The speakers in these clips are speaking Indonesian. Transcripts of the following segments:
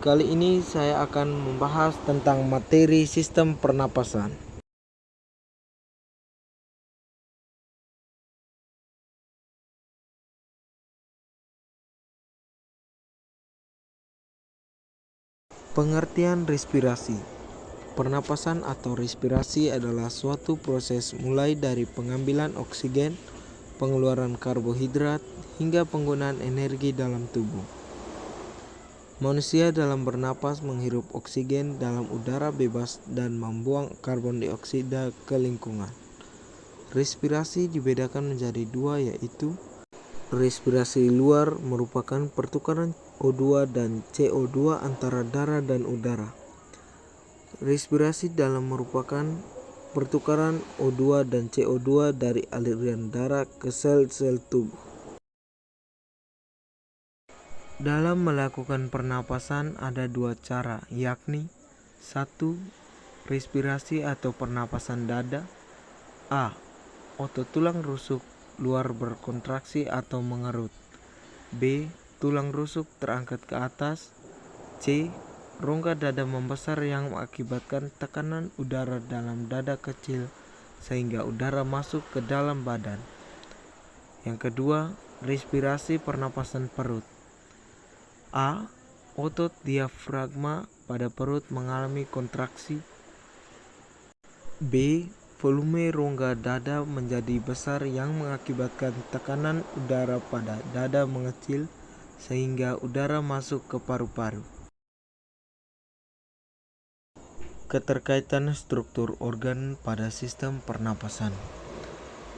Kali ini saya akan membahas tentang materi sistem pernapasan. Pengertian respirasi. Pernapasan atau respirasi adalah suatu proses mulai dari pengambilan oksigen, pengeluaran karbohidrat, hingga penggunaan energi dalam tubuh. Manusia dalam bernapas menghirup oksigen dalam udara bebas dan membuang karbon dioksida ke lingkungan. Respirasi dibedakan menjadi dua, yaitu respirasi luar merupakan pertukaran O2 dan CO2 antara darah dan udara. Respirasi dalam merupakan pertukaran O2 dan CO2 dari aliran darah ke sel-sel tubuh. Dalam melakukan pernapasan ada dua cara, yakni 1. Respirasi atau pernapasan dada. A. Otot tulang rusuk luar berkontraksi atau mengerut. B. Tulang rusuk terangkat ke atas. C. Rongga dada membesar yang mengakibatkan tekanan udara dalam dada kecil sehingga udara masuk ke dalam badan. Yang kedua, respirasi pernapasan perut. A. Otot diafragma pada perut mengalami kontraksi. B. Volume rongga dada menjadi besar yang mengakibatkan tekanan udara pada dada mengecil sehingga udara masuk ke paru-paru. Keterkaitan struktur organ pada sistem pernapasan.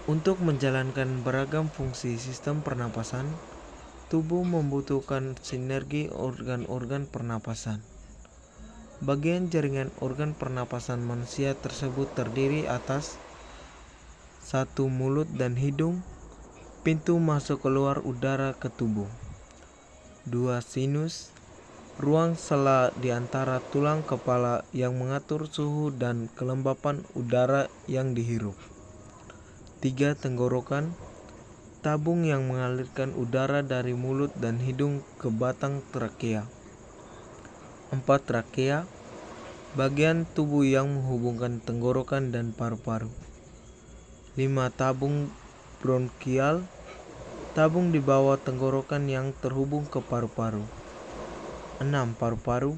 Untuk menjalankan beragam fungsi sistem pernapasan, tubuh membutuhkan sinergi organ-organ pernapasan. Bagian jaringan organ pernapasan manusia tersebut terdiri atas 1. Mulut dan hidung, pintu masuk keluar udara ke tubuh. 2. Sinus, ruang sela di antara tulang kepala yang mengatur suhu dan kelembapan udara yang dihirup. 3. Tenggorokan, tabung yang mengalirkan udara dari mulut dan hidung ke batang trakea. 4. Trakea, bagian tubuh yang menghubungkan tenggorokan dan paru-paru. 5. Tabung bronkial, tabung di bawah tenggorokan yang terhubung ke paru-paru. 6. Paru-paru,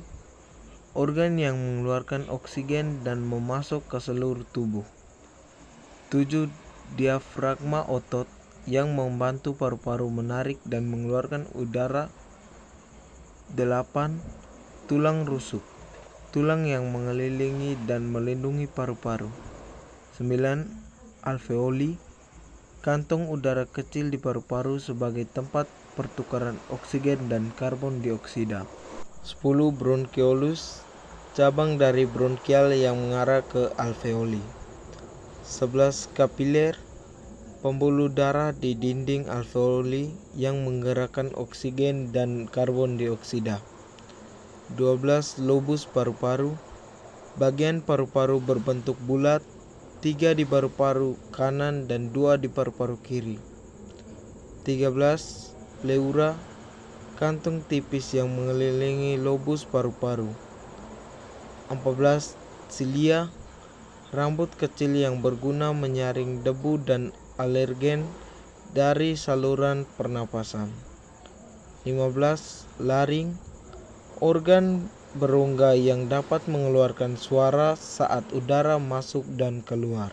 organ yang mengeluarkan oksigen dan memasok ke seluruh tubuh. 7. Diafragma, otot yang membantu paru-paru menarik dan mengeluarkan udara. 8. Tulang rusuk, tulang yang mengelilingi dan melindungi paru-paru. 9. Alveoli, kantong udara kecil di paru-paru sebagai tempat pertukaran oksigen dan karbon dioksida. 10. Bronchioles, cabang dari bronkial yang mengarah ke alveoli. 11. Kapiler, pembuluh darah di dinding alveoli yang menggerakkan oksigen dan karbon dioksida. 12. Lobus paru-paru, bagian paru-paru berbentuk bulat, 3 di paru-paru kanan dan 2 di paru-paru kiri. 13. Pleura, kantung tipis yang mengelilingi lobus paru-paru. 14. Cilia, rambut kecil yang berguna menyaring debu dan alergen dari saluran pernapasan. 15. Laring, organ berongga yang dapat mengeluarkan suara saat udara masuk dan keluar.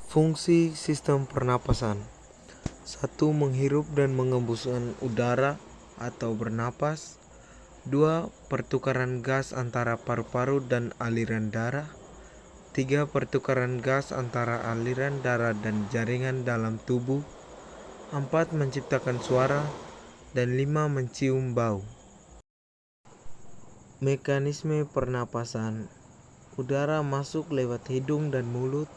Fungsi sistem pernapasan. 1. Menghirup dan mengembuskan udara atau bernapas. 2. Pertukaran gas antara paru-paru dan aliran darah. 3. Pertukaran gas antara aliran darah dan jaringan dalam tubuh. 4. Menciptakan suara. Dan 5. Mencium bau. Mekanisme pernapasan. Udara masuk lewat hidung dan mulut,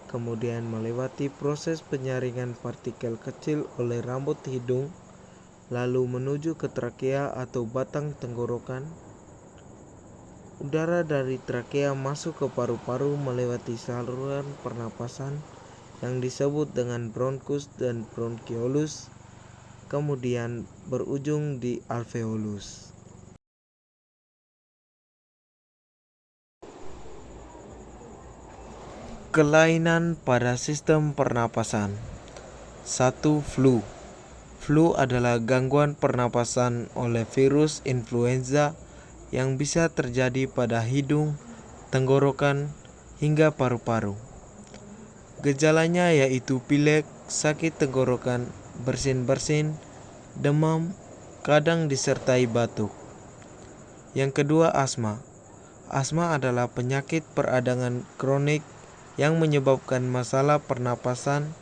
kemudian melewati proses penyaringan partikel kecil oleh rambut hidung, lalu menuju ke trakea atau batang tenggorokan. Udara dari trakea masuk ke paru-paru melewati saluran pernapasan yang disebut dengan bronkus dan bronkiolus. kemudian berujung di alveolus. Kelainan pada sistem pernapasan. 1. Flu. Flu adalah gangguan pernapasan oleh virus influenza yang bisa terjadi pada hidung, tenggorokan, hingga paru-paru. Gejalanya yaitu pilek, sakit tenggorokan, bersin-bersin, demam, kadang disertai batuk. Yang kedua, asma. Asma adalah penyakit peradangan kronik yang menyebabkan masalah pernapasan.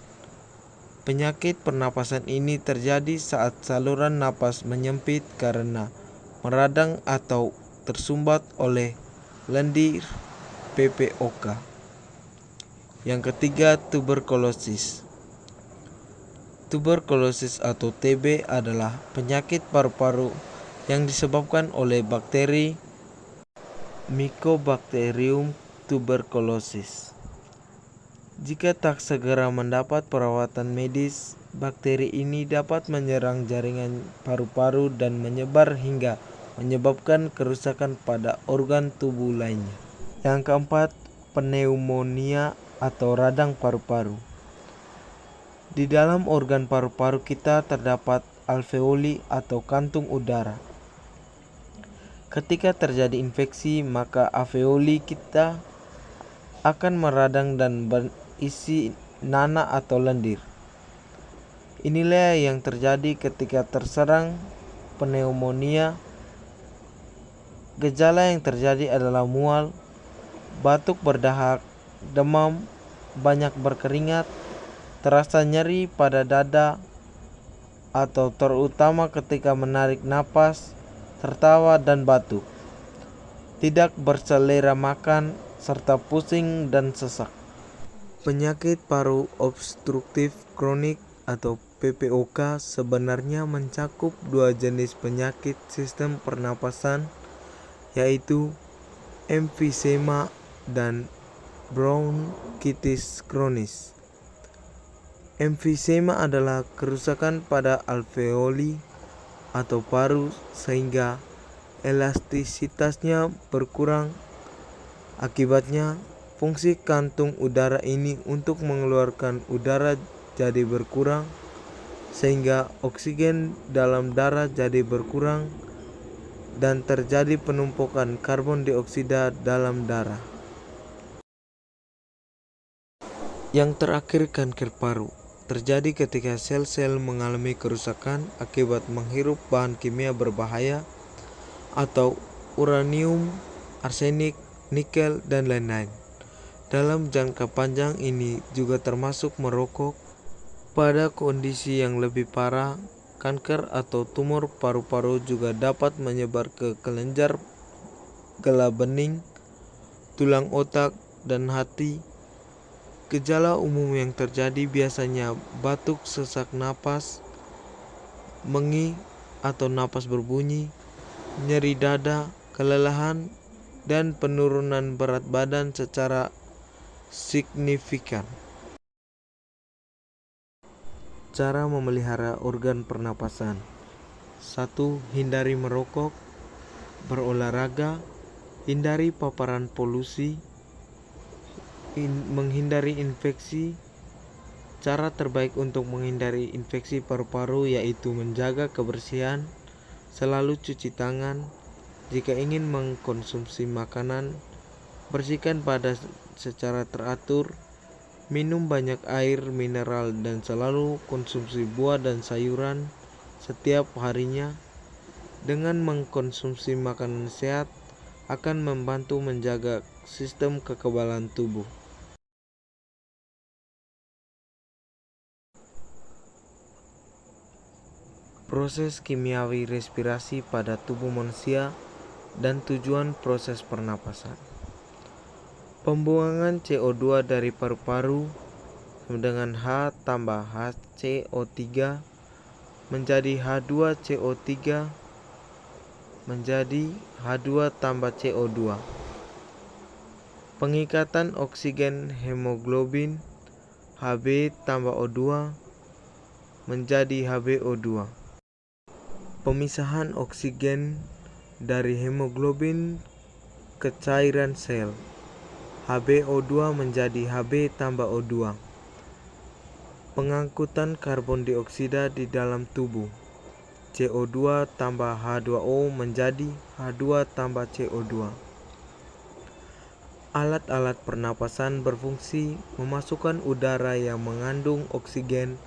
Penyakit pernapasan ini terjadi saat saluran napas menyempit karena meradang atau tersumbat oleh lendir PPOK. Yang ketiga, tuberkulosis. Tuberkulosis atau TB adalah penyakit paru-paru yang disebabkan oleh bakteri Mycobacterium tuberculosis. Jika tak segera mendapat perawatan medis, bakteri ini dapat menyerang jaringan paru-paru dan menyebar hingga menyebabkan kerusakan pada organ tubuh lainnya. Yang keempat, pneumonia atau radang paru-paru. Di dalam organ paru-paru kita terdapat alveoli atau kantung udara. Ketika terjadi infeksi, maka alveoli kita akan meradang dan berisi nanah atau lendir. Inilah yang terjadi ketika terserang pneumonia. Gejala yang terjadi adalah mual, batuk berdahak, demam, banyak berkeringat, terasa nyeri pada dada, atau terutama ketika menarik napas, tertawa dan batuk, tidak berselera makan, serta pusing dan sesak. Penyakit paru obstruktif kronik atau PPOK sebenarnya mencakup dua jenis penyakit sistem pernapasan, yaitu emfisema dan bronkitis kronis. Emfisema adalah kerusakan pada alveoli atau paru sehingga elastisitasnya berkurang. Akibatnya, fungsi kantung udara ini untuk mengeluarkan udara jadi berkurang, sehingga oksigen dalam darah jadi berkurang dan terjadi penumpukan karbon dioksida dalam darah. Yang terakhir, kanker paru terjadi ketika sel-sel mengalami kerusakan akibat menghirup bahan kimia berbahaya atau uranium, arsenik, nikel, dan lain-lain. Dalam jangka panjang ini juga termasuk merokok. Pada kondisi yang lebih parah, kanker atau tumor paru-paru juga dapat menyebar ke kelenjar getah bening, tulang otak, dan hati. Gejala umum yang terjadi biasanya batuk, sesak napas, mengih atau napas berbunyi, nyeri dada, kelelahan, dan penurunan berat badan secara signifikan. Cara memelihara organ pernapasan. 1. Hindari merokok, berolahraga, hindari paparan polusi, menghindari infeksi. Cara terbaik untuk menghindari infeksi paru-paru yaitu menjaga kebersihan, selalu cuci tangan. Jika ingin mengkonsumsi makanan, bersihkan badan secara teratur, minum banyak air mineral, dan selalu konsumsi buah dan sayuran setiap harinya. Dengan mengkonsumsi makanan sehat akan membantu menjaga sistem kekebalan tubuh. Proses kimiawi respirasi pada tubuh manusia dan tujuan proses pernapasan. Pembuangan CO2 dari paru-paru dengan H tambah HCO3 menjadi H2CO3 menjadi H2 tambah CO2. Pengikatan oksigen hemoglobin Hb tambah O2 menjadi HbO2. Pemisahan oksigen dari hemoglobin ke cairan sel. HbO2 menjadi Hb tambah O2. Pengangkutan karbon dioksida di dalam tubuh. CO2 tambah H2O menjadi H2 tambah CO2. Alat-alat pernapasan berfungsi memasukkan udara yang mengandung oksigen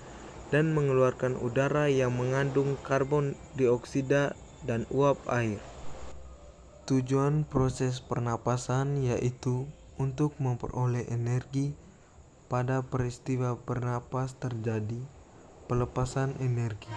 dan mengeluarkan udara yang mengandung karbon dioksida dan uap air. Tujuan proses pernapasan yaitu untuk memperoleh energi. Pada peristiwa bernapas terjadi pelepasan energi.